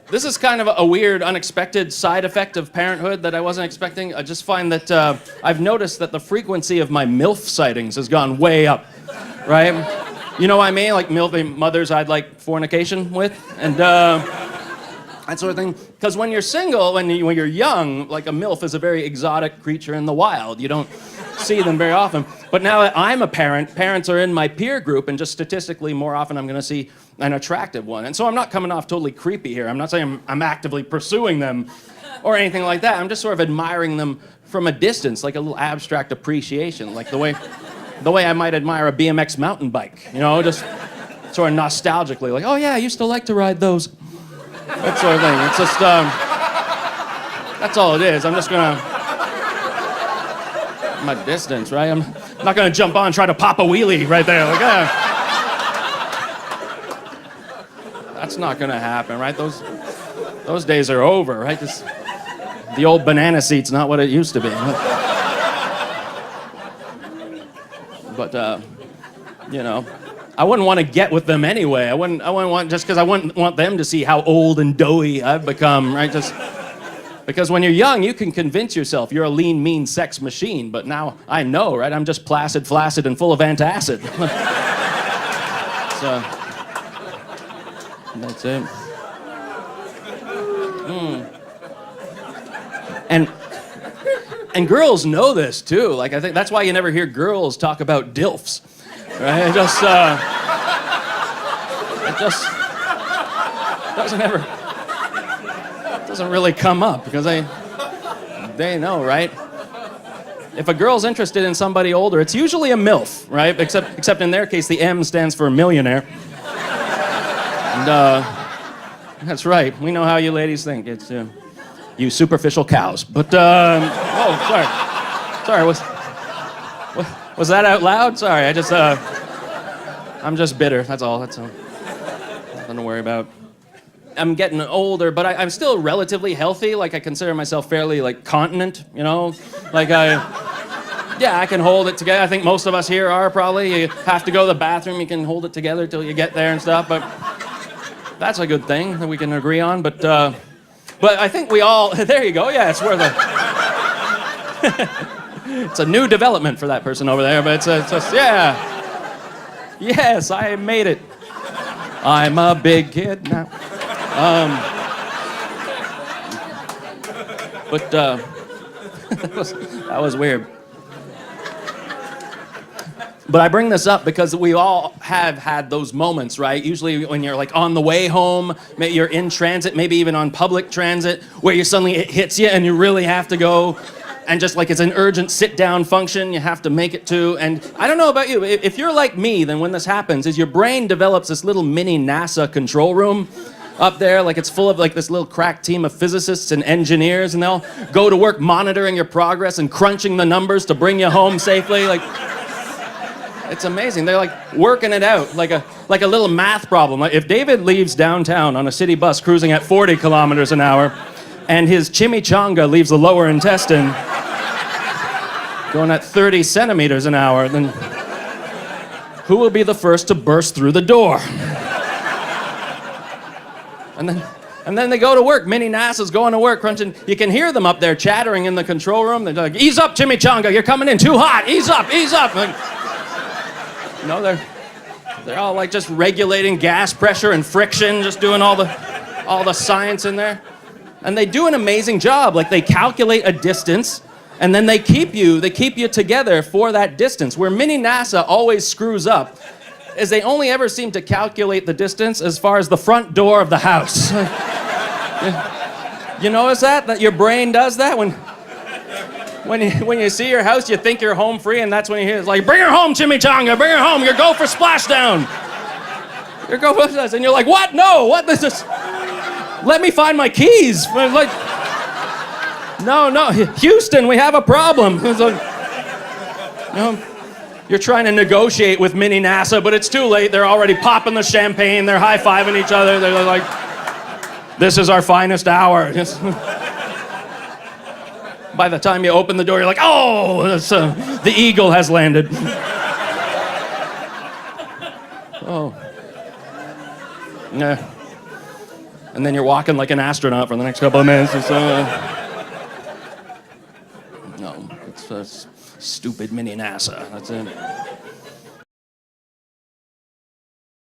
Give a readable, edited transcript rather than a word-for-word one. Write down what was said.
This is kind of a weird, unexpected side effect of parenthood that I wasn't expecting. I just find that I've noticed that the frequency of my MILF sightings has gone way up, right? You know what I mean? Like MILF mothers I'd like fornication with, and that sort of thing. Because when you're single, when you're young, like a MILF is a very exotic creature in the wild. You don't see them very often. But now that I'm a parent, parents are in my peer group, and just statistically more often I'm going to see an attractive one. And so I'm not coming off totally creepy here. I'm not saying I'm actively pursuing them or anything like that. I'm just sort of admiring them from a distance, like a little abstract appreciation, like the way I might admire a BMX mountain bike, you know, just sort of nostalgically, like, oh yeah, I used to like to ride those. That sort of thing. It's just, that's all it is. I'm just gonna, my distance, right? I'm not gonna jump on and try to pop a wheelie right there. Like, that's not gonna happen, right? Those days are over, right? The old banana seat's not what it used to be. But, you know, I wouldn't want to get with them anyway. I wouldn't want, just because I wouldn't want them to see how old and doughy I've become, right? Just because when you're young, you can convince yourself you're a lean, mean sex machine. But now I know, right? I'm just placid, flaccid, and full of antacid. So, that's it. And girls know this too. Like, I think that's why you never hear girls talk about DILFs, right? It just doesn't really come up because they know, right? If a girl's interested in somebody older, it's usually a MILF, right? Except in their case, the M stands for millionaire. And that's right. We know how you ladies think. It's you superficial cows. But oh, sorry. Was that out loud? Sorry, I'm just bitter. That's all. That's all. Nothing to worry about. I'm getting older, but I'm still relatively healthy. Like, I consider myself fairly, like, continent, you know? Like, I can hold it together. I think most of us here are probably. You have to go to the bathroom, you can hold it together till you get there and stuff, but that's a good thing that we can agree on. But I think we all, there you go, yeah, it's worth it. It's a new development for that person over there, but it's just, yeah. Yes, I made it. I'm a big kid now. But that was weird. But I bring this up because we all have had those moments, right? Usually when you're like on the way home, maybe you're in transit, maybe even on public transit, where you suddenly, it hits you and you really have to go. And just like it's an urgent sit-down function, you have to make it to. And I don't know about you, if you're like me, then when this happens, is your brain develops this little mini NASA control room up there, like it's full of like this little crack team of physicists and engineers, and they'll go to work monitoring your progress and crunching the numbers to bring you home safely. Like, it's amazing. They're like working it out, like a little math problem. Like, if David leaves downtown on a city bus cruising at 40 kilometers an hour, and his chimichanga leaves the lower intestine going at 30 centimeters an hour, then who will be the first to burst through the door? And then they go to work. Mini-NASA's going to work, crunching. You can hear them up there chattering in the control room. They're like, ease up, chimichanga, you're coming in too hot. Ease up, ease up. Like, you know, they're all like just regulating gas pressure and friction, just doing all the science in there. And they do an amazing job. Like, they calculate a distance, and then they keep you together for that distance. Where Mini-NASA always screws up is they only ever seem to calculate the distance as far as the front door of the house. You notice that your brain does that? When you see your house, you think you're home free, and that's when you hear it's like, bring her home, chimichanga, bring her home, you go for splashdown. You go for splashdown, and you're like, what? No, what? This is... Let me find my keys. Like, no, Houston, we have a problem. It's like, you're trying to negotiate with Mini-NASA, but it's too late. They're already popping the champagne. They're high-fiving each other. They're like, this is our finest hour. By the time you open the door, you're like, oh, the eagle has landed. Oh. Yeah. and then you're walking like an astronaut for the next couple of minutes or so. No, it's a stupid Mini-NASA. That's it.